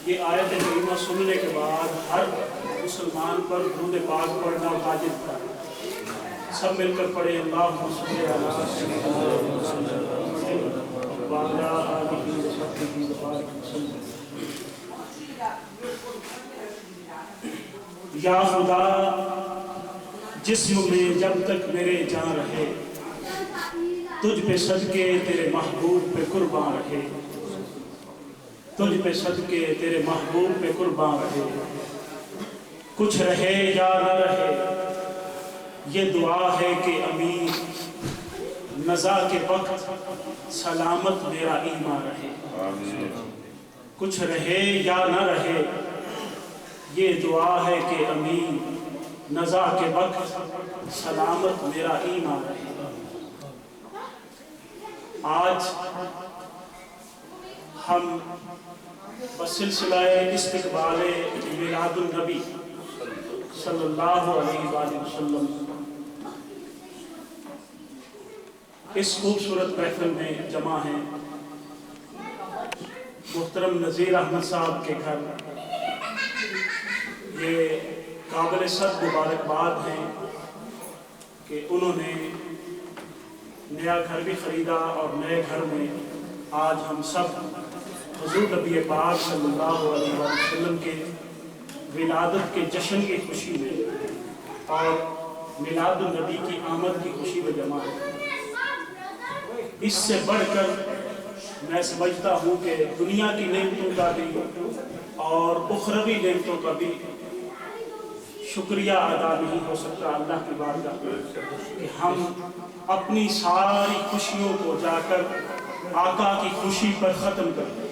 یہ آیت کریمہ سننے کے بعد ہر مسلمان پر درود پاک پڑھنا واجب تھا. سب مل کر پڑھے اللہم صلی علی سیدنا محمد وعلی آلہ وصحبہ وسلم. یا خدا جسم میں جب تک میرے جان رہے، تجھ پہ صدقے تیرے محبوب پہ قربان رہے، تجھ پہ صدقے تیرے محبوب پہ قربان رہے. کچھ رہے یا نہ رہے یہ دعا ہے کہ امین، نزا کے وقت سلامت میرا ایمان رہے. کچھ رہے یا نہ رہے یہ دعا ہے کہ امین، نزا کے وقت سلامت میرا ایمان رہے. آج ہم بسلسلہ استقبال میلاد النبی صلی اللہ علیہ وآلہ وسلم اس خوبصورت محفل میں جمع ہیں. محترم نذیر احمد صاحب کے گھر یہ قابل صد مبارکباد ہیں کہ انہوں نے نیا گھر بھی خریدا، اور نئے گھر میں آج ہم سب حضور نبی پاک صلی اللہ علیہ وسلم کے ولادت کے جشن کی خوشی میں اور میلاد النبی کی آمد کی خوشی میں جمع ہے. اس سے بڑھ کر میں سمجھتا ہوں کہ دنیا کی نعمتوں کا بھی اور اخروی نعمتوں کا بھی شکریہ ادا نہیں ہو سکتا اللہ کی بارگاہ کہ ہم اپنی ساری خوشیوں کو جا کر آقا کی خوشی پر ختم کر دیں،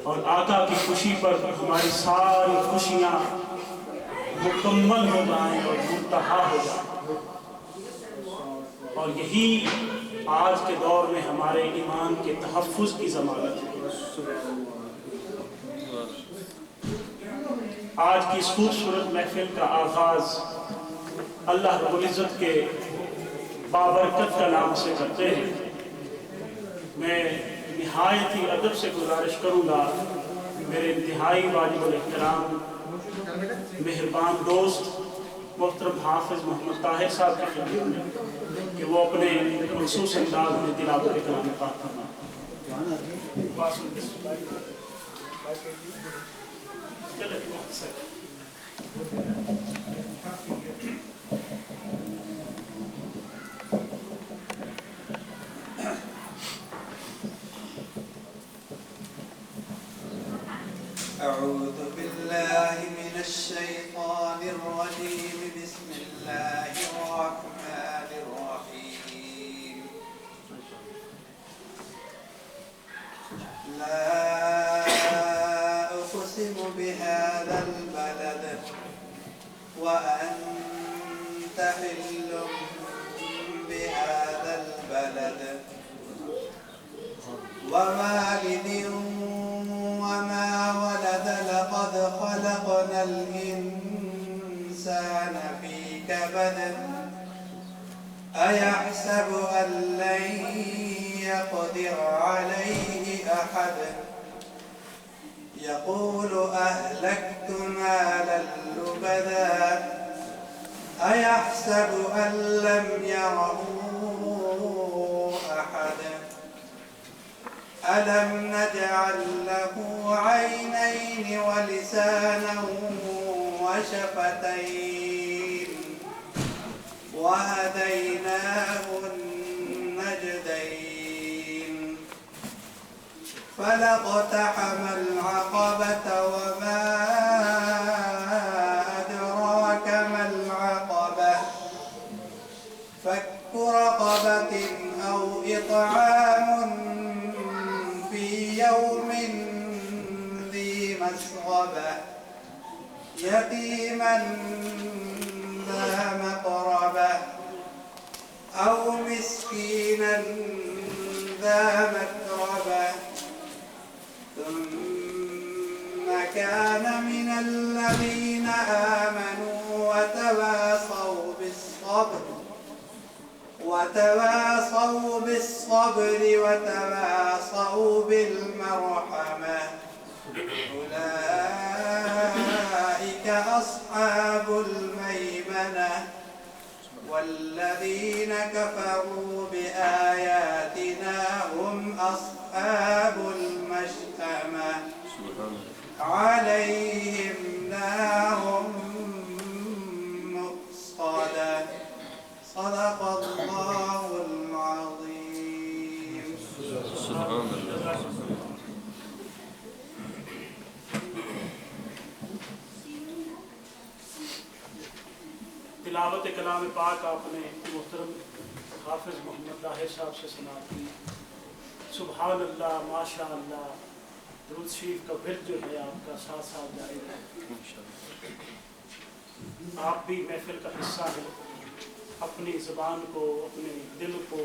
اور آقا کی خوشی پر ہماری ساری خوشیاں مکمل ہو جائیں اور منتہا ہو جائیں. اور یہی آج کے دور میں ہمارے ایمان کے تحفظ کی ضمانت ہے. آج کی اس خوبصورت محفل کا آغاز اللہ رب العزت کے بابرکت کا نام سے کرتے ہیں. میں نہایت ہی ادب سے گزارش کروں گا میرے انتہائی واجب الاحترام مہربان دوست محترم حافظ محمد طاہر صاحب کی خدمت میں کہ وہ اپنے مخصوص انداز میں تلاوت کلام پاک فرمائیں. أعوذ بالله من الشيطان الرجيم. بسم الله الرحمن الرحيم. لا أقسم بهذا البلد وأنت حل بهذا البلد ووالد وما ولد لقد خلقنا الإنسان في كبد أيحسب أن لن يقدر عليه أحد يقول أهلكت مالا لبدا أيحسب أن لم يره أحد ألم نجعل له عينين ولسانا وشفتين وهديناه النجدين فلا اقتحم العقبة وما أدراك ما العقبة فك رقبة أو إطعام في يوم ذي مسغبة يتيما ذا مقربة أو مسكينا ذا متربة ثم كان من الذين آمنوا وتواصوا بالصبر وتواصوا بالمرحمة أولئك أصحاب الميمنة والذين كفروا بآياتنا هم أصحاب المشأمة عليهم نار مؤصدة صدق الله العظيم. سبحان اللہ. تلاوت کلام پاک آپ نے محترم حافظ محمد طاہر صاحب سے سماعت کی. سبحان اللہ، ماشاء اللہ، درود شریف کا ورد جو ہے آپ کا ساتھ ساتھ جاری ہے. آپ بھی محفل کا حصہ ہیں. اپنی زبان کو، اپنے دل کو،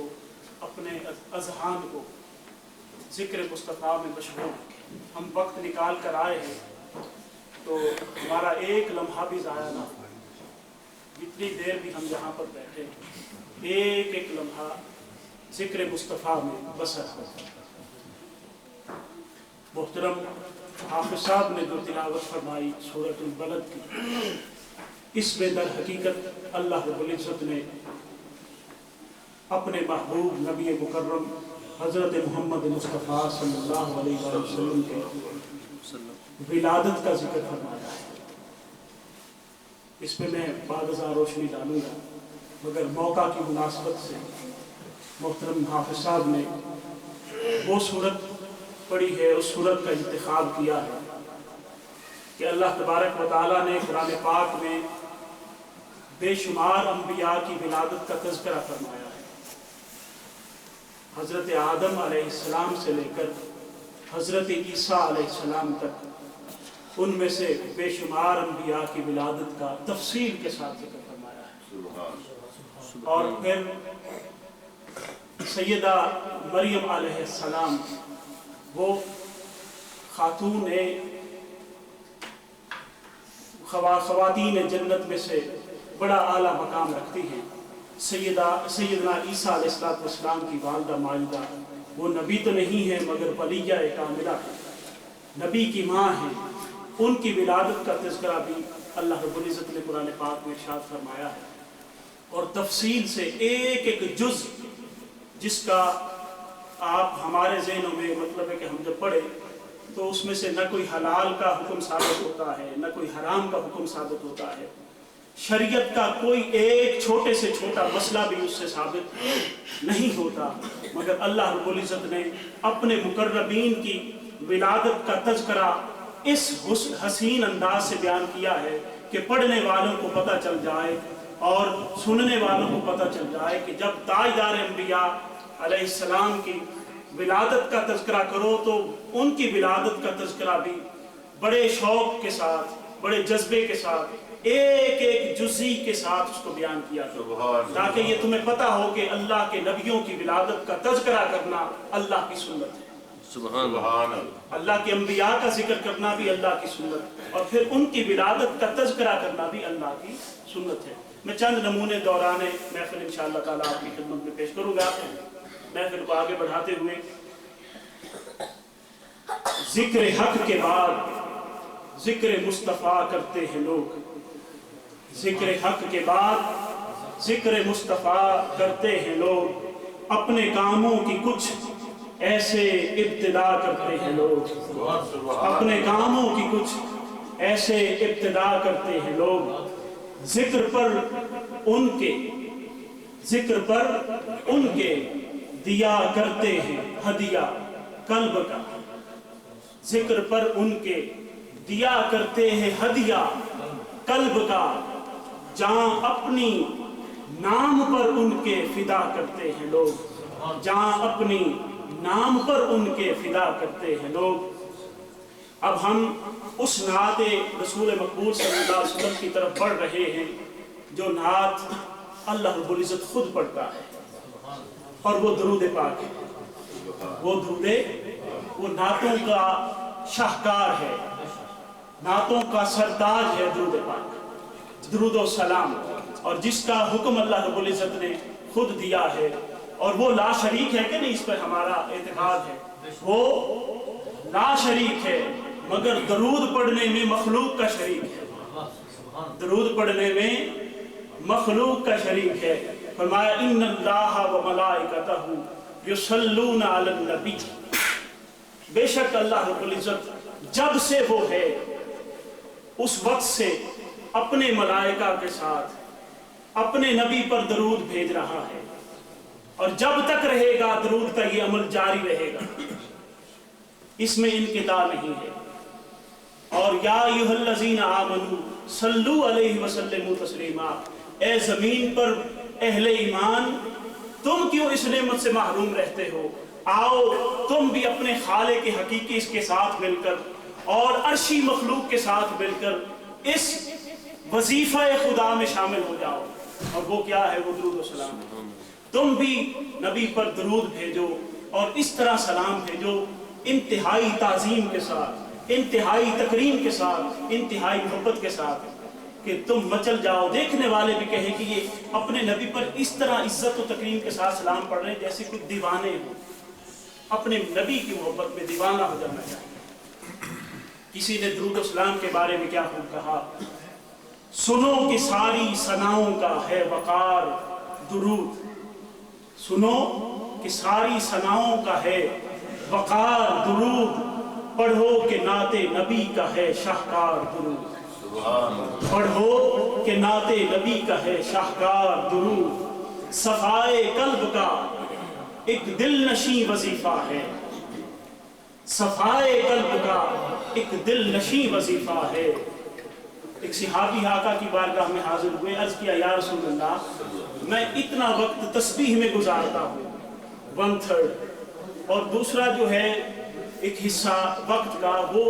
اپنے اذہان کو ذکر مصطفیٰ میں مشغول. ہم وقت نکال کر آئے ہیں تو ہمارا ایک لمحہ بھی ضائع نہ ہو. جتنی دیر بھی ہم یہاں پر بیٹھے ایک ایک لمحہ ذکر مصطفیٰ میں بسر ہو. محترم حافظ صاحب نے جو تلاوت فرمائی سورۃ البلد کی، اس میں در حقیقت اللہ رب العزت نے اپنے محبوب نبی مکرم حضرت محمد مصطفیٰ صلی اللہ علیہ وسلم کے ولادت کا ذکر فرمایا ہے. اس پہ میں بعد ازاں روشنی ڈالوں گا، مگر موقع کی مناسبت سے محترم حافظ صاحب نے وہ صورت پڑھی ہے، اس صورت کا انتخاب کیا ہے کہ اللہ تبارک و تعالیٰ نے قرآن پاک میں بے شمار انبیاء کی ولادت کا تذکرہ فرمایا ہے. حضرت آدم علیہ السلام سے لے کر حضرت عیسیٰ علیہ السلام تک ان میں سے بے شمار انبیاء کی ولادت کا تفصیل کے ساتھ ذکر فرمایا ہے. اور پھر سیدہ مریم علیہ السلام وہ خاتون خواتین جنت میں سے بڑا اعلیٰ مقام رکھتی ہیں. سیدنا عیسیٰ علیہ السلام کی والدہ ماجدہ وہ نبی تو نہیں ہے مگر ولیہ کاملہ ہے، نبی کی ماں ہیں. ان کی ولادت کا تذکرہ بھی اللہ رب العزت نے قرآن پاک میں ارشاد فرمایا ہے، اور تفصیل سے ایک ایک جز جس کا آپ ہمارے ذہنوں میں مطلب ہے کہ ہم جب پڑھیں تو اس میں سے نہ کوئی حلال کا حکم ثابت ہوتا ہے، نہ کوئی حرام کا حکم ثابت ہوتا ہے. شریعت کا کوئی ایک چھوٹے سے چھوٹا مسئلہ بھی اس سے ثابت نہیں ہوتا، مگر اللہ رب العزت نے اپنے مقربین کی ولادت کا تذکرہ اس حسین انداز سے بیان کیا ہے کہ پڑھنے والوں کو پتہ چل جائے اور سننے والوں کو پتہ چل جائے کہ جب تاجدار انبیاء علیہ السلام کی ولادت کا تذکرہ کرو تو ان کی ولادت کا تذکرہ بھی بڑے شوق کے ساتھ، بڑے جذبے کے ساتھ، ایک ایک جزئی کے ساتھ اس کو بیان کیا تاکہ یہ تمہیں پتہ ہو کہ اللہ کے نبیوں کی ولادت کا تذکرہ کرنا اللہ کی سنت ہے. سبحان اللہ. اللہ کے انبیاء کا ذکر کرنا بھی اللہ کی سنت، اور پھر ان کی ولادت کا تذکرہ کرنا بھی اللہ کی سنت ہے. میں چند نمونے دوران محفل انشاءاللہ تعالیٰ آپ کی خدمت میں پیش کروں گا. محفل کو آگے بڑھاتے ہوئے ذکر حق کے بعد ذکر مصطفیٰ کرتے ہیں لوگ. ذکر حق کے بعد ذکر مصطفیٰ کرتے ہیں لوگ، اپنے کاموں کی کچھ ایسے ابتدا کرتے ہیں لوگ. اپنے کاموں کی کچھ ایسے ابتدا کرتے ہیں لوگ. ذکر پر ان کے دیا کرتے ہیں ہدیہ قلب کا. ذکر پر ان کے دیا کرتے ہیں ہدیہ قلب کا. جہاں اپنی نام پر ان کے فدا کرتے ہیں لوگ. جہاں اپنی نام پر ان کے فدا کرتے ہیں لوگ. اب ہم اس نعت رسول مقبول صلی اللہ علیہ وسلم کی طرف بڑھ رہے ہیں جو نعت اللہ رب العزت خود پڑھتا ہے، اور وہ درود پاک ہے. وہ نعتوں کا شاہکار ہے، نعتوں کا سرتاج ہے درود پاک، درود و سلام. اور جس کا حکم اللہ رب العزت نے خود دیا ہے، اور وہ لا شریک ہے کہ نہیں، اس پر ہمارا اعتقاد ہے. وہ لا شریک ہے، مگر درود پڑھنے میں مخلوق کا شریک ہے، درود پڑھنے میں مخلوق کا شریک ہے۔ فرمایا ان اللہ و ملائکتہ یصلون علی النبی، بے شک اللہ رب العزت جب سے وہ ہے اس وقت سے اپنے ملائکہ کے ساتھ اپنے نبی پر درود بھیج رہا ہے، اور جب تک رہے گا درود کا یہ عمل جاری رہے گا، اس میں انقطاع نہیں ہے۔ اور یا ایھا الذین آمنوا صلوا علیہ وسلموا تسلیما، اے زمین پر اہل ایمان تم کیوں اس نعمت سے محروم رہتے ہو؟ آؤ تم بھی اپنے خالق حقیقی اس کے ساتھ مل کر اور عرشی مخلوق کے ساتھ مل کر اس وظیفہ خدا میں شامل ہو جاؤ، اور وہ کیا ہے؟ وہ درود و سلام ہے۔ تم بھی نبی پر درود بھیجو اور اس طرح سلام بھیجو، انتہائی تعظیم کے ساتھ، انتہائی تکریم کے ساتھ، انتہائی محبت کے ساتھ، کہ تم مچل جاؤ، دیکھنے والے بھی کہیں کہ یہ اپنے نبی پر اس طرح عزت و تکریم کے ساتھ سلام پڑھ رہے ہیں جیسے کوئی دیوانے ہوں، اپنے نبی کی محبت میں دیوانہ ہو جانا چاہیے۔ کسی نے درود و سلام کے بارے میں کیا خوب کہا، سنو کہ ساری ثناؤں کا ہے وقار درود، سنو کہ ساری ثناؤں کا ہے وقار درود، پڑھو کہ نعت نبی کا ہے شاہکار درود، پڑھو کہ نعت نبی کا ہے شاہکار درود، صفائے قلب کا ایک دل نشیں وظیفہ ہے، صفائے قلب کا ایک دل نشیں وظیفہ ہے۔ ایک صحابی آقا کی بارگاہ میں حاضر ہوئے، عرض کیا یا رسول اللہ میں اتنا وقت تسبیح میں گزارتا ہوں 1/3، اور دوسرا جو ہے ایک حصہ وقت کا وہ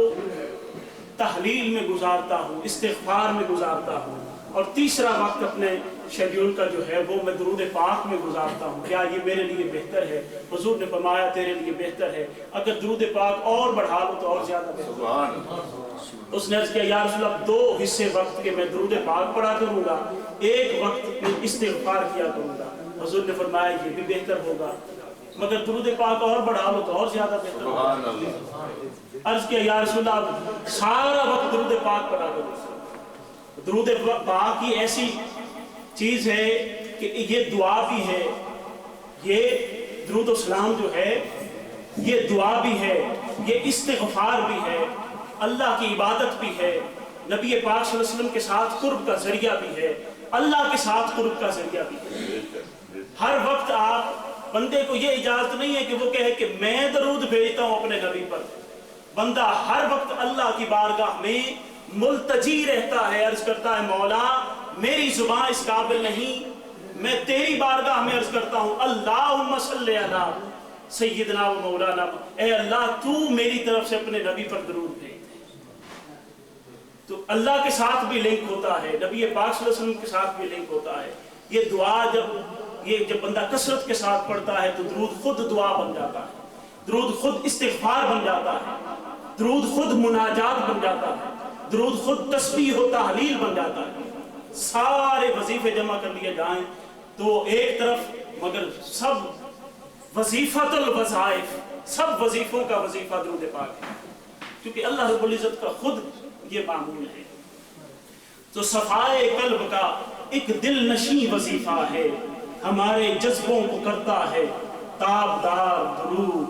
تحلیل میں گزارتا ہوں، استغفار میں گزارتا ہوں، اور تیسرا وقت اپنے شیڈیول کا جو ہے وہ میں درود پاک میں گزارتا ہوں، کیا یہ میرے لیے بہتر ہے؟ حضور نے فرمایا تیرے لیے بہتر ہے، اگر درود پاک اور بڑھا لو تو اور زیادہ بہتر ہے۔ اس نے عرض کیا یا رسول اللہ 2 حصے وقت کے میں درود پاک پڑھا کروں گا، 1 وقت میں استغفار کیا کروں گا۔ حضور نے فرمایا یہ بھی بہتر ہوگا، مگر درود پاک اور بڑھا لو تو اور زیادہ بہتر ہوگا۔ عرض کیا یا رسول اللہ سارا وقت درود پاک پڑھا کروں۔ درود پاک کی ایسی چیز ہے کہ یہ دعا بھی ہے، یہ درود و سلام جو ہے یہ دعا بھی ہے، یہ استغفار بھی ہے، اللہ کی عبادت بھی ہے، نبی پاک صلی اللہ علیہ وسلم کے ساتھ قرب کا ذریعہ بھی ہے، اللہ کے ساتھ قرب کا ذریعہ بھی ہے۔ ہر وقت آپ بندے کو یہ اجازت نہیں ہے کہ وہ کہے کہ میں درود بھیجتا ہوں اپنے نبی پر، بندہ ہر وقت اللہ کی بارگاہ میں ملتجی رہتا ہے، عرض کرتا ہے مولا میری زبان اس قابل نہیں، میں تیری بارگاہ میں عرض کرتا ہوں اللہم صلی علی سیدنا و مولانا، اے اللہ تو میری طرف سے اپنے نبی پر درود بھیج۔ تو اللہ کے ساتھ بھی لنک ہوتا ہے، نبی پاک صلی اللہ علیہ وسلم کے ساتھ بھی لنک ہوتا ہے۔ یہ دعا جب بندہ کثرت کے ساتھ پڑھتا ہے تو درود خود دعا بن جاتا ہے، درود خود استغفار بن جاتا ہے، درود خود مناجات بن جاتا ہے، درود خود تسبیح و تحلیل بن جاتا ہے۔ سارے وظیفے جمع کر لیے جائیں تو ایک طرف، مگر سب وظیفۃ الوظائف، سب وظیفوں کا وظیفہ درود پاک ہے، کیونکہ اللہ رب العزت کا خود یہ معمول ہے۔ تو صفائے قلب کا ایک دل نشیں وظیفہ ہے، ہمارے جذبوں کو کرتا ہے تابدار درود،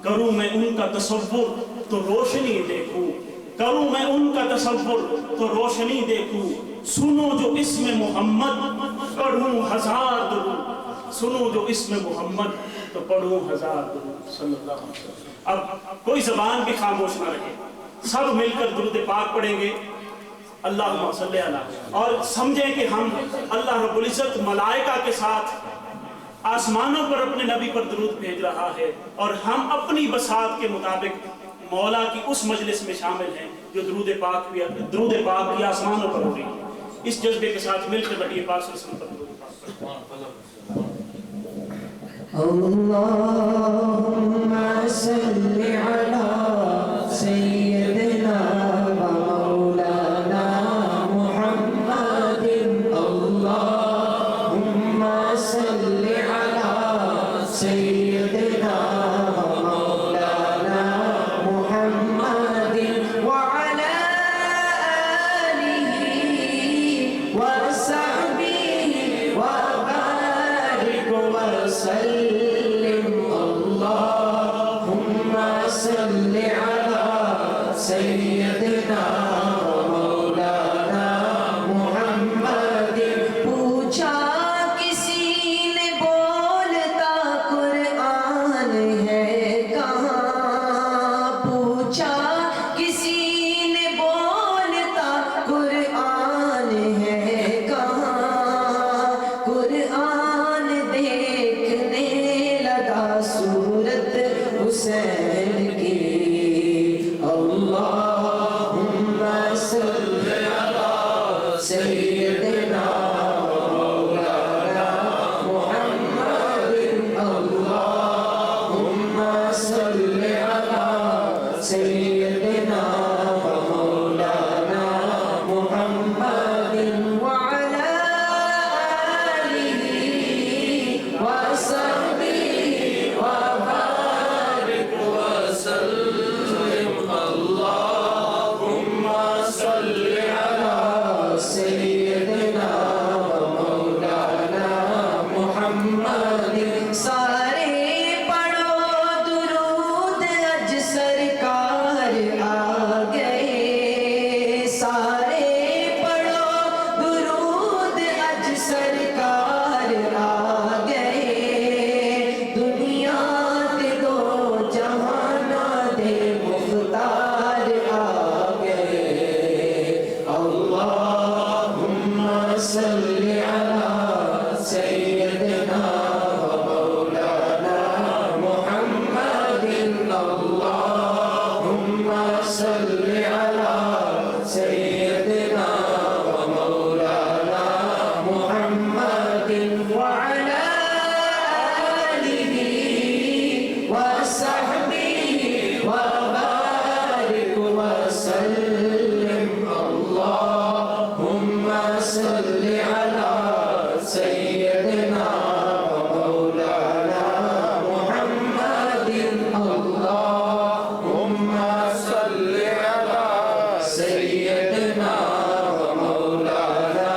کروں میں ان کا تصور تو روشنی دیکھوں، کروں میں ان کا تصور تو روشنی دیکھوں، سنو جو اسم محمد پڑھوں 1000 درود، سنو جو اسم محمد تو پڑھوں 1000 درود صلی اللہ علیہ وسلم۔ اب کوئی زبان بھی خاموش نہ رہے، سب مل کر درود پاک پڑھیں گے اللہم صلی علی، اور سمجھیں کہ ہم اللہ رب العزت ملائکہ کے ساتھ آسمانوں پر اپنے نبی پر درود بھیج رہا ہے، اور ہم اپنی بساط کے مطابق مولا کی اس مجلس میں شامل ہیں جو درود پاک کی آسمانوں پر ہو رہی ہے۔ اس جذبے کے ساتھ مل کر نبی پاک صلی اللہ علیہ وسلم پر درود پاک اللہم صلی علی سیدنا و مولانا محمد، اللہم صلی علی سیدنا و مولانا محمد سیدنا مولانا محمد پوچھا کسی نے بولتا قرآن ہے کہاں پوچھا کسی نے بولتا قرآن ہے کہاں قرآن دیکھنے لگا صورت حسین کی اللہم صل علی سیدنا مولانا محمد اللہم صل علی سیدنا مولانا محمد وعلی آلہ وصحبہ وبارک وسلم اللہم صل علی سیدنا مولانا محمد سارے پڑھو درود اج سرکار آ گئے سارے پڑھو درود اج سرکار آ گئے دنیا کے دو جہاناں دے مختار آ گئے اللہم صل علی سیدنا مولانا محمد اللہم صل علی سیدنا مولانا محمد وعلی آلہ وصحبہ وبارک وسلم اللہم صل علی سیدنا مولانا محمد اللہم صل علی سیدنا مولانا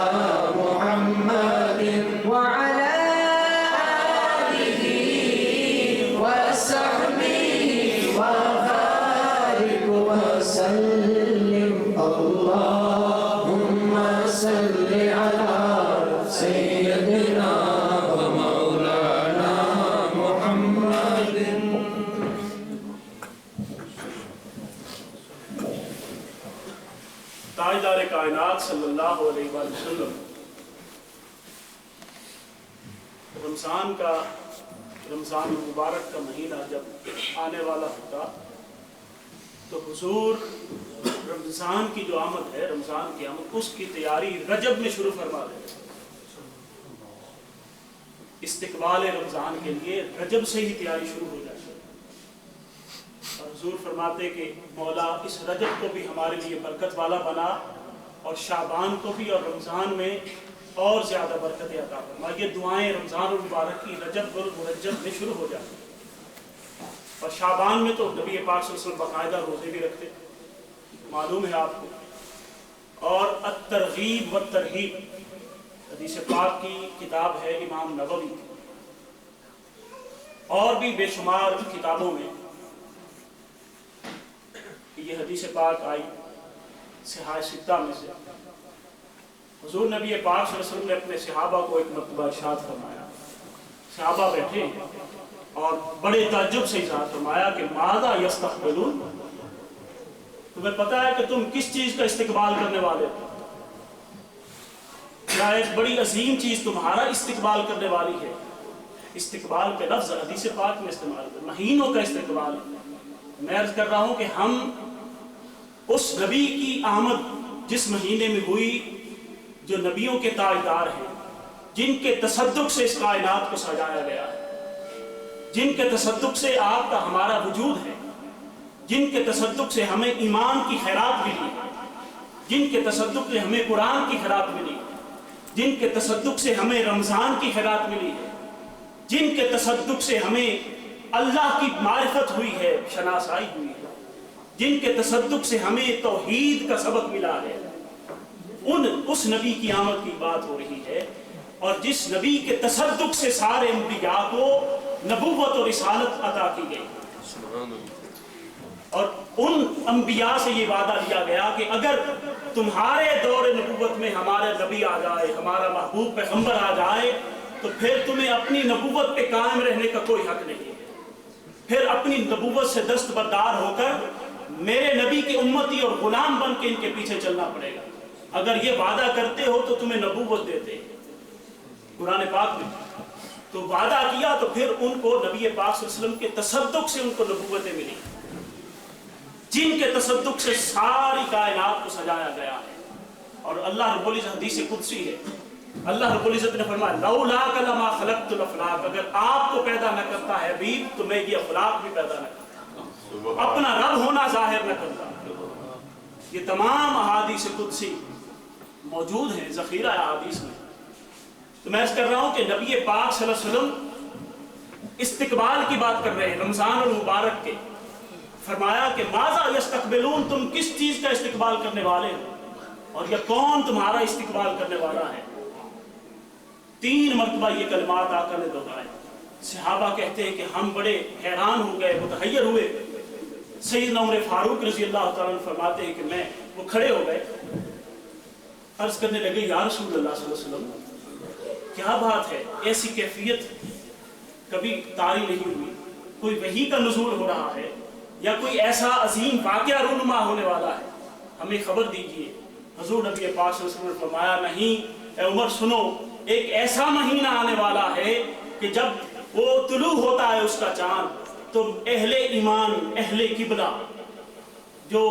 محمد وعلی آلہ وصحبہ وبارک وسلم اللہم صل علی سیدنا مولانا محمد تاجدار کائنات صلی اللہ علیہ وآلہ وسلم رمضان مبارک کا مہینہ جب آنے والا ہوتا تو حضور رمضان کی جو آمد ہے رمضان کی آمد اس کی تیاری رجب میں شروع فرما دیتے استقبال رمضان کے لیے رجب سے ہی تیاری شروع ہو جاتی اور حضور فرماتے کہ مولا اس رجب کو بھی ہمارے لیے برکت والا بنا اور شعبان کو بھی اور رمضان میں اور زیادہ برکت عطا فرما یہ دعائیں رمضان المبارک کی رجب المرجب میں شروع ہو جاتی اور شعبان میں تو نبی پاک صلی اللہ علیہ وسلم باقاعدہ روزے بھی رکھتے معلوم ہے آپ کو اور الترغیب والترہیب حدیث پاک کی کتاب ہے امام نووی اور بھی بے شمار کتابوں میں یہ حدیث پاک آئی صحاح ستہ میں سے حضور نبی پاک صلی اللہ علیہ وسلم نے اپنے صحابہ کو ایک مرتبہ ارشاد فرمایا صحابہ بیٹھے اور بڑے تعجب سے اظہار فرمایا کہ ماذا یستقبلون تمہیں پتہ ہے کہ تم کس چیز کا استقبال کرنے والے ہو کیا ایک بڑی عظیم چیز تمہارا استقبال کرنے والی ہے استقبال کے لفظ حدیث پاک میں استعمال کر مہینوں کا استقبال میں عرض کر رہا ہوں کہ ہم اس نبی کی آمد جس مہینے میں ہوئی جو نبیوں کے تاجدار ہیں جن کے تصدق سے اس کائنات کو سجایا گیا ہے جن کے تصدق سے آپ کا ہمارا وجود ہے جن کے تصدق سے ہمیں ایمان کی خیرات ملی جن کے تصدق سے ہمیں قرآن کی خیرات ملی جن کے تصدق سے ہمیں رمضان کی خیرات ملی ہے جن کے تصدق سے ہمیں اللہ کی معرفت ہوئی ہے شناسائی ہوئی ہے جن کے تصدق سے ہمیں توحید کا سبق ملا ہے اس نبی کی آمد کی بات ہو رہی ہے اور جس نبی کے تصدق سے سارے انبیاء کو نبوت اور رسالت عطا کی گئی اور ان انبیاء سے یہ وعدہ لیا گیا کہ اگر تمہارے دور نبوت میں ہمارا نبی آ جائے، ہمارا محبوب پیغمبر آ جائے، تو پھر تمہیں اپنی نبوت پہ قائم رہنے کا کوئی حق نہیں ہے، پھر اپنی نبوت سے دستبردار ہو کر میرے نبی کی امتی اور غلام بن کے ان کے پیچھے چلنا پڑے گا۔ اگر یہ وعدہ کرتے ہو تو تمہیں نبوت دیتے قرآن پاک میں، تو وعدہ کیا تو پھر ان کو نبی پاک صلی اللہ علیہ وسلم کے تصدق سے ان کو نبوتیں ملی، جن کے تصدق سے ساری کائنات کو سجایا گیا ہے۔ اور اللہ رب العزت حدیث قدسی ہے، اللہ رب العزت نے فرمایا لولاک لما خلقت الافلاک، اگر آپ کو پیدا نہ کرتا ہے حبیب تو میں یہ افلاک بھی پیدا نہ کرتا، اپنا رب ہونا ظاہر نہ کرتا۔ یہ تمام احادیث قدسی موجود ہیں، ذخیرہ احادیث میں۔ تو میں اس کر رہا ہوں کہ نبی پاک صلی اللہ علیہ وسلم استقبال کی بات کر رہے ہیں رمضان المبارک کے، فرمایا کہ ماذا یستقبلون، تم کس چیز کا استقبال کرنے والے ہو اور یہ کون تمہارا استقبال کرنے والا ہے؟ 3 مرتبہ یہ کلمات آقا نے دہرائے۔ صحابہ کہتے ہیں کہ ہم بڑے حیران ہو گئے، متحیر ہوئے۔ سیدنا عمر فاروق رضی اللہ تعالیٰ عنہ فرماتے ہیں کہ وہ کھڑے ہو گئے، عرض کرنے لگے یا رسول اللہ صلی اللہ علیہ وسلم کیا بات ہے، ایسی کیفیت کبھی طاری نہیں ہوئی، کوئی وحی کا نزول ہو رہا ہے یا کوئی ایسا عظیم واقعہ رونما ہونے والا ہے، ہمیں خبر دیجیے۔ حضور نبی پاک صلی اللہ علیہ وسلم نے فرمایا نہیں اے عمر سنو، ایک ایسا مہینہ آنے والا ہے کہ جب وہ طلوع ہوتا ہے اس کا چاند تو اہل ایمان، اہل قبلہ جو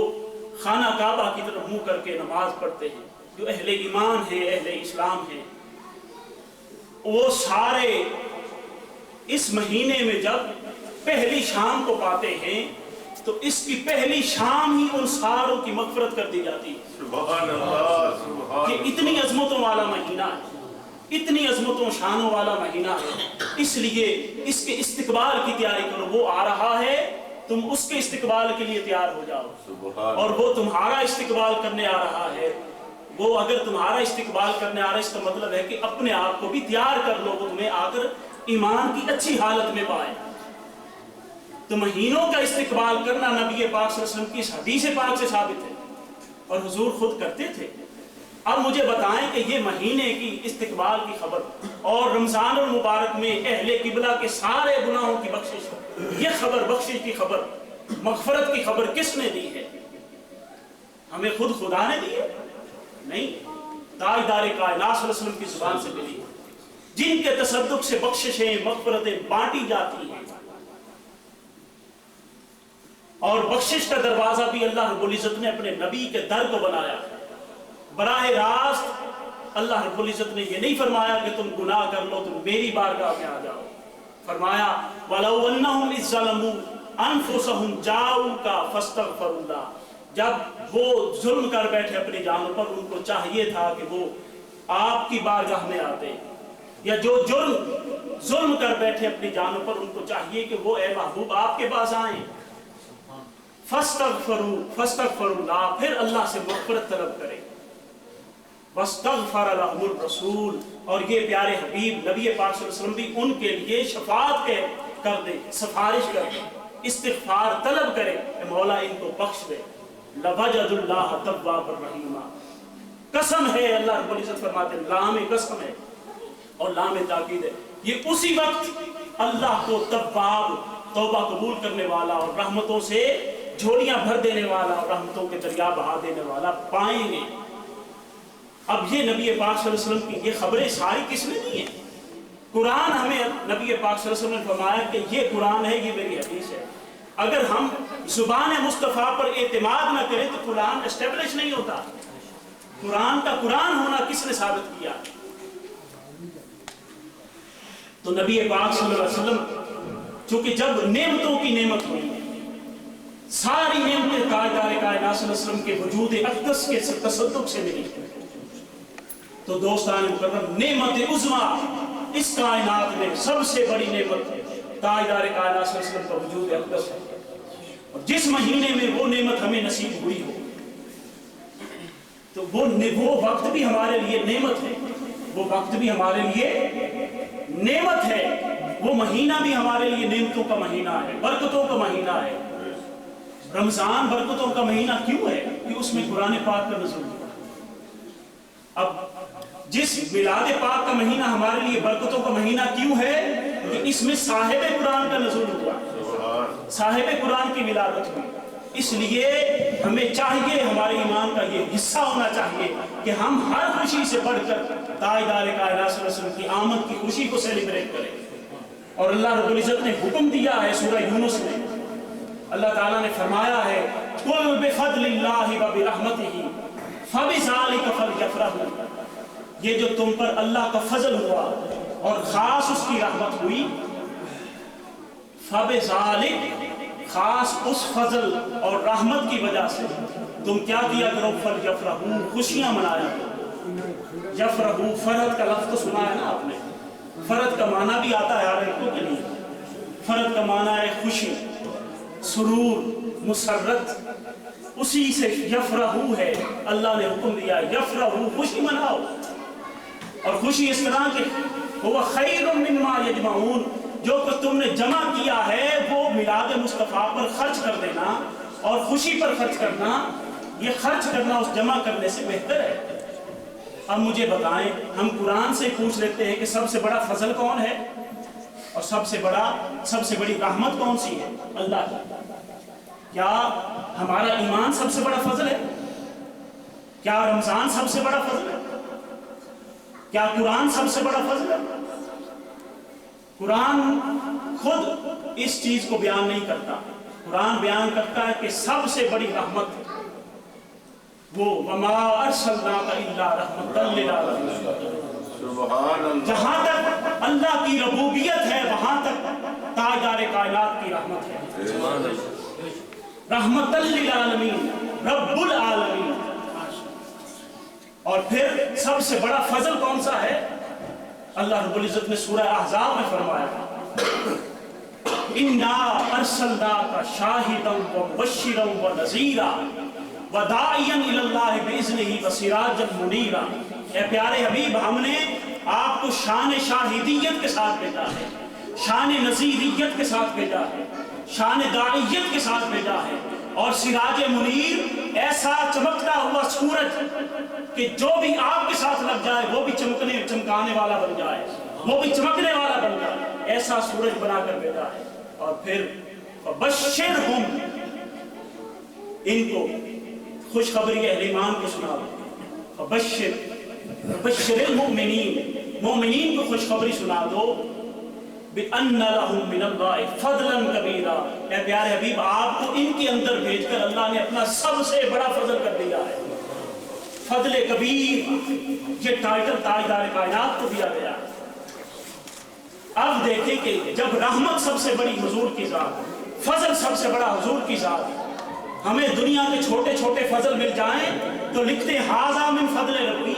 خانہ کعبہ کی طرف منہ کر کے نماز پڑھتے ہیں، جو اہل ایمان ہیں، اہل اسلام ہیں، وہ سارے اس مہینے میں جب پہلی شام کو پاتے ہیں تو اس کی پہلی شام ہی ان ساروں کی مغفرت کر دی جاتی ہے۔ سبحان اللہ، سبحان یہ اتنی عظمتوں والا مہینہ ہے، اتنی عظمتوں شانوں والا مہینہ ہے، اس لیے اس کے استقبال کی تیاری کرو۔ وہ آ رہا ہے، تم اس کے استقبال کے لیے تیار ہو جاؤ، اور وہ تمہارا استقبال کرنے آ رہا ہے۔ وہ اگر تمہارا استقبال کرنے آ رہا ہے اس کا مطلب ہے کہ اپنے آپ کو بھی تیار کر لو، وہ تمہیں آ کر ایمان کی اچھی حالت میں پائے۔ تو مہینوں کا استقبال کرنا نبی پاک صلی اللہ علیہ وسلم کی اس حدیث پاک سے ثابت ہے اور حضور خود کرتے تھے۔ اب مجھے بتائیں کہ یہ مہینے کی استقبال کی خبر اور رمضان المبارک میں اہل قبلہ کے سارے گناہوں کی بخشش، یہ خبر، بخشش کی خبر، مغفرت کی خبر کس نے دی ہے؟ ہمیں خود خدا نے دی ہے؟ نہیں، تاجدار کائنات صلی اللہ علیہ وسلم کی زبان سے ملی، جن کے تصدق سے بخششیں، مغفرتیں بانٹی جاتی ہیں۔ اور بخشش کا دروازہ بھی اللہ رب العزت نے اپنے نبی کے در کو بنایا ہے۔ براہ راست اللہ رب العزت نے یہ نہیں فرمایا کہ تم گناہ کر لو تم میری بارگاہ میں آ جاؤ، فرمایا وَلَوْ أَنَّهُمْ إِذْ ظَلَمُوا أَنفُسَهُمْ جَاءُوكَ فَاسْتَغْفَرُوا اللَّهَ، جب وہ ظلم کر بیٹھے اپنی جانوں پر، ان کو چاہیے تھا کہ وہ آپ کی بارگاہ میں آتے، یا جو ظلم کر بیٹھے اپنی جانوں پر ان کو چاہیے کہ وہ اے محبوب آپ کے پاس آئیں، فَاسْتَغْفَرُوا اللَّهَ، پھر اللہ سے مغفرت طلب کریں، وَاسْتَغْفَرَ لَهُمُ الرَّسُولُ، اور یہ پیارے حبیب نبی پاک صلی اللہ علیہ وسلم بھی ان کے لیے شفاعت کر دیں، سفارش کر دیں، استغفار طلب کریں کہ مولا ان کو بخش دے۔ لَوَجَدُ اللَّهَ تَوَّابًا رَحِيمًا، قسم ہے، اللہ رب العزت فرماتے ہیں لام قسم ہے اور لام تاکید ہے، یہ اسی وقت اللہ کو تواب، توبہ قبول کرنے والا اور رحمتوں سے جھولیاں بھر دینے والا اور رحمتوں کے دریا بہا دینے والا پائیں گے۔ اب یہ نبی پاک صلی اللہ علیہ وسلم کی یہ خبریں ساری کس نے دی ہیں؟ قرآن ہمیں نبی پاک صلی اللہ علیہ وسلم نے فرمایا کہ یہ قرآن ہے، یہ میری حدیث ہے۔ اگر ہم زبان مصطفیٰ پر اعتماد نہ کریں تو قرآن اسٹیبلش نہیں ہوتا۔ قرآن کا قرآن ہونا کس نے ثابت کیا؟ تو نبی پاک صلی اللہ علیہ وسلم چونکہ جب نعمتوں کی نعمت ہوئی، ساری نعمتیں تاجدار کائنات صلی اللہ علیہ وسلم کے وجود اقدس کے تصدق سے ملی، تو دوستان مکرم نعمت عظمیٰ اس کائنات میں سب سے بڑی نعمت تاجدار کائنات صلی اللہ علیہ وسلم کا وجود اقدس ہے، اور جس مہینے میں وہ نعمت ہمیں نصیب ہوئی ہو تو وہ وقت بھی ہمارے لیے نعمت ہے، وہ وقت بھی ہمارے لیے نعمت ہے، وہ مہینہ بھی ہمارے لیے نعمتوں کا مہینہ ہے، برکتوں کا مہینہ ہے۔ رمضان برکتوں کا مہینہ کیوں ہے کہ اس میں قرآن پاک کا نزول ہوا. اب جس میلاد پاک کا مہینہ ہمارے لیے برکتوں کا مہینہ کیوں ہے کہ اس میں صاحب قرآن کا نزول ہوا, صاحب قرآن کی ولادت ہوئی. اس لیے ہمیں چاہیے, ہمارے ایمان کا یہ حصہ ہونا چاہیے کہ ہم ہر خوشی سے بڑھ کر تاجدار کائنات صلی اللہ علیہ وسلم کی آمد کی خوشی کو سیلیبریٹ کریں. اور اللہ رب العزت نے حکم دیا ہے سورہ یونس میں, اللہ تعالیٰ نے فرمایا ہے قُلْ بِفَضْلِ اللَّهِ وَبِرَحْمَتِهِ فَبِذَلِكَ فَلْيَفْرَحُوا. یہ جو تم پر اللہ کا فضل ہوا اور خاص اس کی رحمت ہوئی, فَبِذَلِكَ خاص اس فضل اور رحمت کی وجہ سے تم کیا کیا کرو, فَلْيَفْرَحُوا خوشیاں منایا کرو. یفرحوا فرحت کا لفظ تو سنا ہے نا آپ نے, فرحت کا معنی بھی آتا ہے ہر ایک کے لیے. فرحت کا معنی ہے خوشی, سرور, مسرت, اسی سے یفرحوا ہے. اللہ نے حکم دیا یفرحوا خوشی مناؤ. اور خوشی اس طرح کہ وہ خیر مما یجمعون, جو کہ تم نے جمع کیا ہے وہ میلاد مصطفیٰ پر خرچ کر دینا اور خوشی پر خرچ کرنا, یہ خرچ کرنا اس جمع کرنے سے بہتر ہے. اب مجھے بتائیں, ہم قرآن سے پوچھ لیتے ہیں کہ سب سے بڑا فضل کون ہے اور سب سے بڑی رحمت کون سی ہے؟ اللہ کی. کیا ہمارا ایمان سب سے بڑا فضل ہے؟ کیا رمضان سب سے بڑا فضل ہے؟ کیا قرآن سب سے بڑا فضل ہے؟ قرآن خود اس چیز کو بیان نہیں کرتا. قرآن بیان کرتا ہے کہ سب سے بڑی رحمت وہ وَمَا أَرْسَلْنَاكَ إِلَّا رَحْمَةً لِلْعَالَمِينَ. جہاں تک اللہ کی ربوبیت ہے وہاں تک تاجدار کائنات کی رحمت ہے. رحمۃ للعالمین, رب العالمین. اور پھر سب سے بڑا فضل کون سا ہے؟ اللہ رب العزت نے سورہ احزاب میں فرمایا اِنَّا أَرْسَلْنَاكَ شَاهِدًا وَمُبَشِّرًا وَنَذِيرًا وَدَاعِيًا إِلَى اللَّهِ بِإِذْنِهِ وَسِرَاجًا مُنِيرًا. اے پیارے حبیب, ہم نے آپ کو شان شاہدیت کے ساتھ بھیجا ہے, شان نذیریت کے ساتھ بھیجا ہے, شان داعیت کے ساتھ بھیجا ہے, اور سراج منیر, ایسا چمکتا ہوا سورج کہ جو بھی آپ کے ساتھ لگ جائے وہ بھی چمکانے والا بن جائے, وہ بھی چمکنے والا بن جائے, ایسا سورج بنا کر بھیجا ہے. اور پھر فبشرہم, ان کو خوشخبری اہل ایمان کو سنا دو. فبشر المؤمنین, مومنین کو خوشخبری سنا دو بِأَنَّ لَهُم مِّنَ اللَّهِ فَضْلًا كَبِيرًا. اے پیارے حبیب, آپ کو ان کے اندر بھیج کر اللہ نے اپنا سب سے بڑا فضل کر دیا ہے. فضل کبیر, یہ ٹائٹل تاجدار کائنات کو دیا گیا. اب دیکھیں کہ جب رحمت سب سے بڑی حضور کی ذات, فضل سب سے بڑا حضور کی ذات, ہمیں دنیا کے چھوٹے چھوٹے فضل مل جائیں تو لکھتے ہاذا من فضل ربی.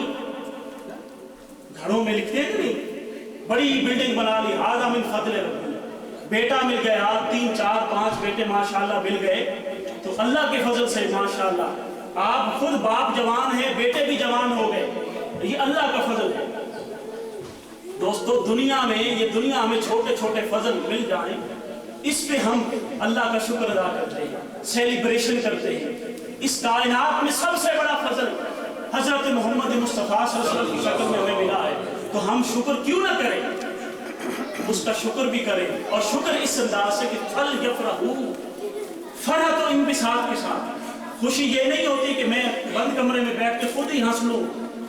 گھروں میں لکھتے ہیں نہیں, بڑی بلڈنگ بنا لی, ہاذا من فضل ربی. بیٹا مل گیا, 3 4 5 بیٹے ماشاءاللہ مل گئے تو اللہ کے فضل سے ماشاءاللہ. آپ خود باپ جوان ہیں, بیٹے بھی جوان ہو گئے, یہ اللہ کا فضل ہے. دوستو, دنیا میں یہ دنیا ہمیں چھوٹے چھوٹے فضل مل جائیں, اس پہ ہم اللہ کا شکر ادا کرتے ہیں, سیلیبریشن کرتے ہیں. اس کائنات میں سب سے بڑا فضل حضرت محمد مصطفیٰ صلی اللہ علیہ وسلم کی شکل میں ہمیں ملا ہے, تو ہم شکر کیوں نہ کریں, اس کا شکر بھی کریں. اور شکر اس انداز سے کہ فَلْيَفْرَحُوا, فرحت و انبساط کے ساتھ. خوشی یہ نہیں ہوتی کہ میں بند کمرے میں بیٹھ کے خود ہی ہنس لوں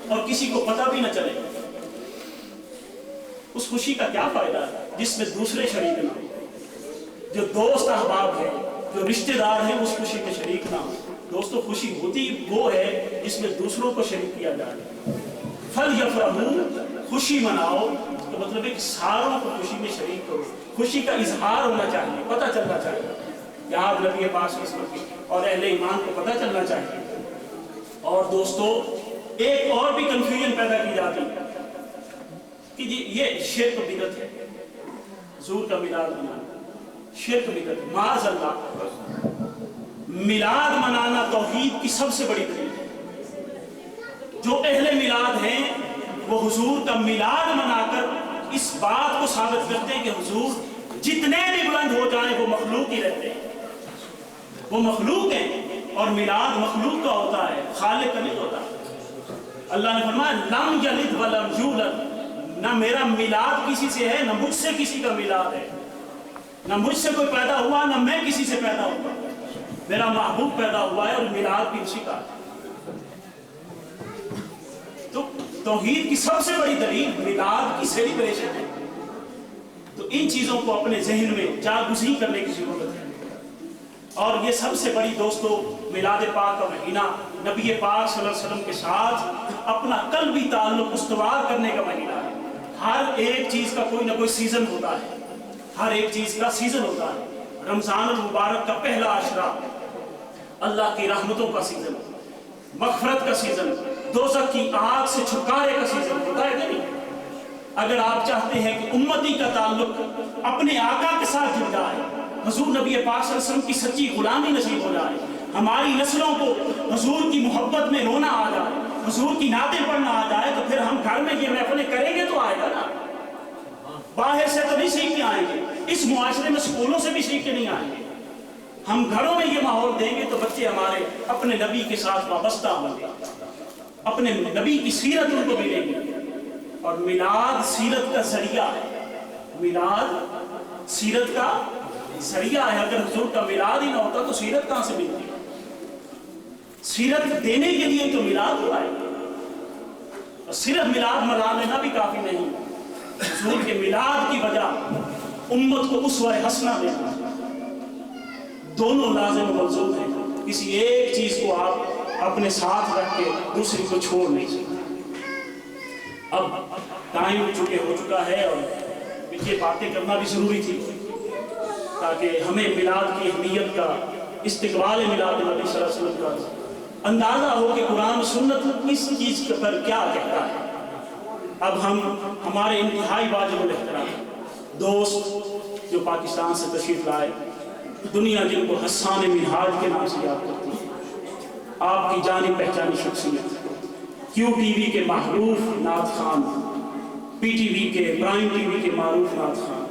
اور کسی کو پتہ بھی نہ چلے. اس خوشی کا کیا فائدہ ہے جس میں دوسرے شریک نہ ہو, جو دوست احباب ہیں, جو رشتہ دار ہیں اس خوشی کے شریک نہ ہو. دوستو, خوشی ہوتی وہ ہے جس میں دوسروں کو شریک کیا جائے. فَلْيَفْرَحُوا, خوشی مناؤ, تو مطلب ہے کہ ساروں کو خوشی میں شریک کرو. خوشی کا اظہار ہونا چاہیے, پتہ چلنا چاہیے, یاد نبی پاک صلی اللہ علیہ وسلم اور اہل ایمان کو پتہ چلنا چاہیے. اور دوستو, ایک اور بھی کنفیوژن پیدا کی جاتی ہے کہ یہ شرک بدعت ہے, حضور کا میلاد منانا شرک بدعت. معاذ اللہ, میلاد منانا توحید کی سب سے بڑی دلیل ہے. جو اہل میلاد ہیں وہ حضور کا میلاد منا کر اس بات کو ثابت کرتے ہیں کہ حضور جتنے بھی بلند ہو جائیں وہ مخلوق ہی رہتے ہیں. وہ مخلوق ہیں، اور میلاد مخلوق کا ہوتا ہے، خالق کا نہیں ہوتا۔ اللہ نے فرمایا لم یلد ولم یولد، نہ میرا میلاد کسی سے ہے، نہ مجھ سے کسی کا میلاد ہے، نہ مجھ سے کوئی پیدا ہوا، نہ میں کسی سے پیدا ہوا، میرا محبوب پیدا ہوا ہے، اور میلاد بھی اسی کا ہے۔ تو توحید کی سب سے بڑی دلیل میلاد کی سیلیبریشن ہے۔ تو ان چیزوں کو اپنے ذہن میں جاگزین کرنے کی ضرورت ہے۔ اور یہ سب سے بڑی دوستو میلاد پاک کا مہینہ نبی پاک صلی اللہ علیہ وسلم کے ساتھ اپنا قلبی تعلق استوار کرنے کا مہینہ ہے۔ ہر ایک چیز کا کوئی نہ کوئی سیزن ہوتا ہے، ہر ایک چیز کا سیزن ہوتا ہے۔ رمضان المبارک کا پہلا عشرہ اللہ کی رحمتوں کا سیزن، مغفرت کا سیزن، دوزخ کی آگ سے چھٹکارے کا سیزن ہوتا ہے کہ نہیں؟ اگر آپ چاہتے ہیں کہ امتی کا تعلق اپنے آقا کے ساتھ جڑ جائے، حضور نبی پاک صلی اللہ علیہ وسلم کی سچی غلامی نصیب ہو جائے، ہماری نسلوں کو حضور کی محبت میں رونا آ جائے، حضور کی نعتیں پڑھنا آ جائے، تو پھر ہم گھر میں یہ محفلیں کریں گے تو آئے گا نا۔ باہر سے تو نہیں سیکھ کے آئیں گے، اس معاشرے میں سکولوں سے بھی سیکھ کے نہیں آئیں گے۔ ہم گھروں میں یہ ماحول دیں گے تو بچے ہمارے اپنے نبی کے ساتھ وابستہ ہوں گے، اپنے نبی کی سیرت ان کو ملے گی۔ اور میلاد سیرت کا ذریعہ ہے، میلاد سیرت کا ذریعہ ہے۔ اگر حضور کا میلاد ہی نہ ہوتا تو سیرت کہاں سے ملتی؟ سیرت دینے کے لیے تو میلاد ہوا ہے، اور صرف میلاد منا لینا بھی کافی نہیں، حضور کے میلاد کی وجہ امت کو اسوہ حسنہ دینا، دونوں لازم و ملزوم ہیں۔ کسی ایک چیز کو آپ اپنے ساتھ رکھ کے دوسری کو چھوڑ نہیں سکتے۔ اب ٹائم چکے ہو چکا ہے، اور یہ باتیں کرنا بھی ضروری تھی تاکہ ہمیں میلاد کی اہمیت کا، استقبال میلاد نبی صلی اللہ علیہ وسلم کا اندازہ ہو کہ قرآن و سنت اس چیز پر کیا کہتا ہے۔ اب ہم ہمارے انتہائی واجب الاحترام دوست جو پاکستان سے تشریف لائے، دنیا جن کو حسان منہاج کے نام سے یاد کرتی ہے، آپ کی جانی پہچانی شخصیت، کیو ٹی وی کے معروف نعت خان، پی ٹی وی کے، پرائم ٹی وی کے معروف نعت خان،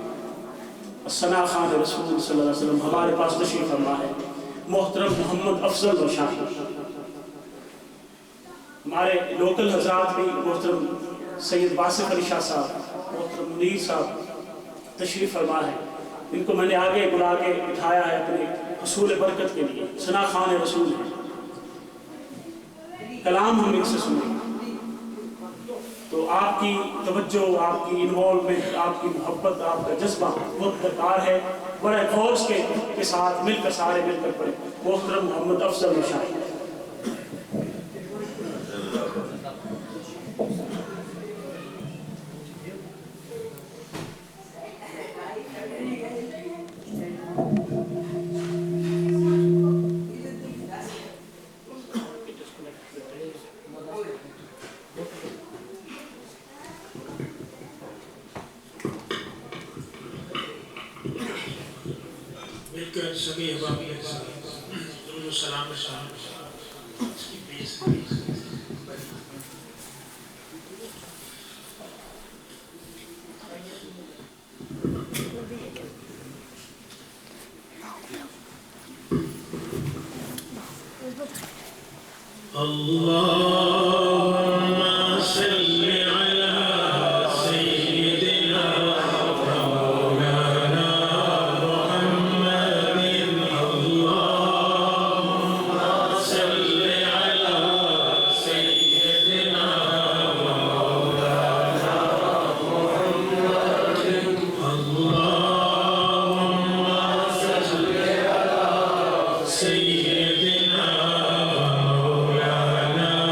ثنا خان رسول صلی اللہ علیہ وسلم ہمارے پاس تشریف فرما ہے۔ محترم محمد افضل و شاہ، ہمارے لوکل حضرات بھی، محترم سید واصف علی شاہ صاحب، محترم منیر صاحب تشریف فرما ہے۔ ان کو میں نے آگے بلا کے بٹھایا ہے اپنے حصول برکت کے لیے۔ ثنا خان رسول ہیں، کلام ہم ان سے سنیں، تو آپ کی توجہ، آپ کی انوالومنٹ، آپ کی محبت، آپ کا جذبہ بہت درکار ہے۔ بڑے فورس کے ساتھ مل کر، سارے مل کر پڑھیں۔ محترم محمد افضل شاہی۔ سبھی احباب درود و سلام اللهم صل على سيدنا مولانا محمد، اللهم صل على سيدنا مولانا محمد، اللهم صل على سيدنا مولانا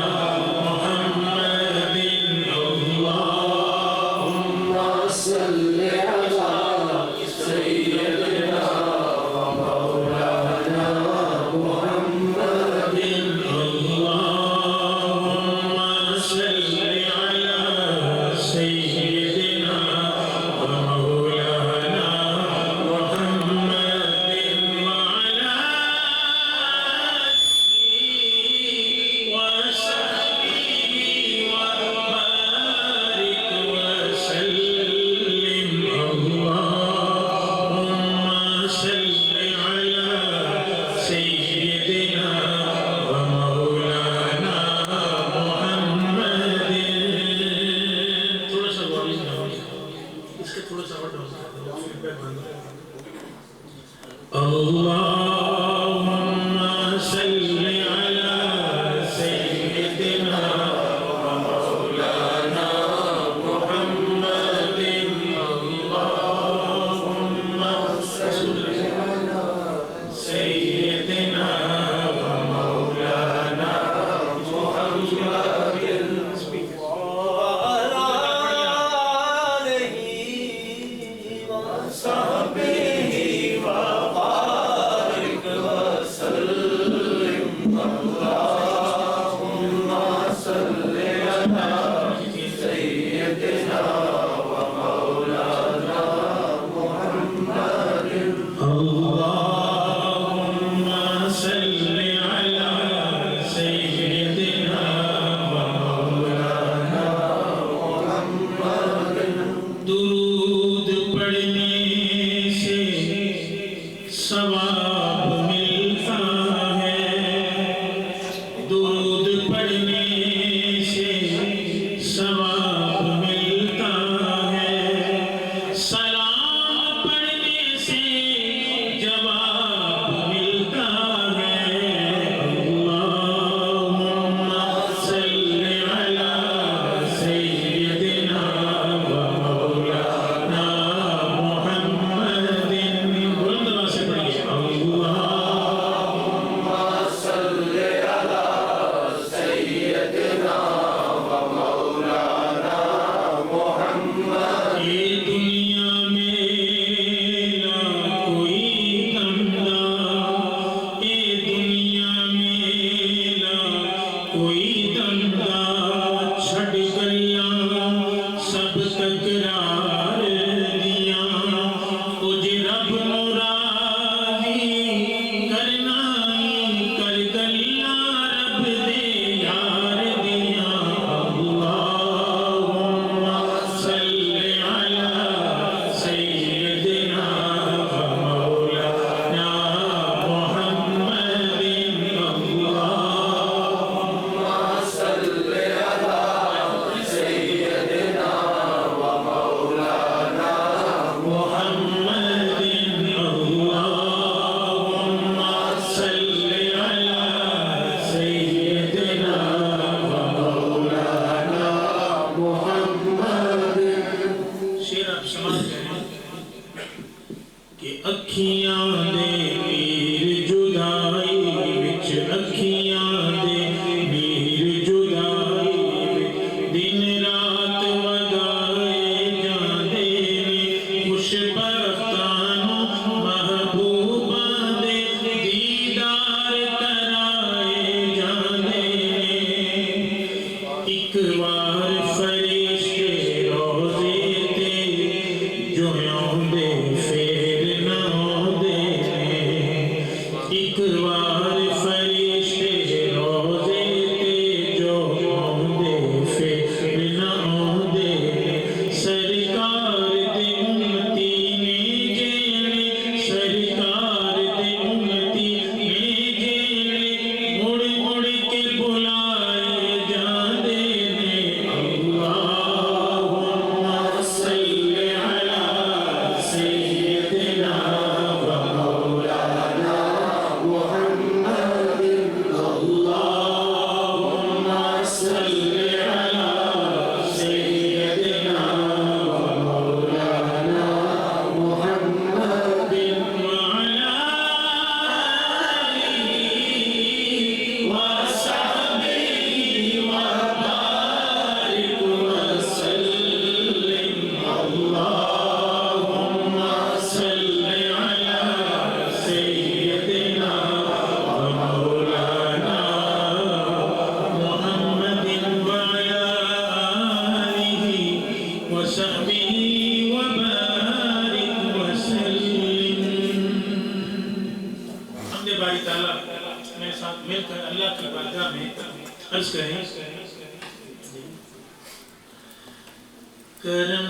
کرم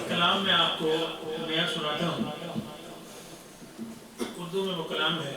کلام میں آپ کو نیا سناتا ہوں. اردو میں وہ کلام ہے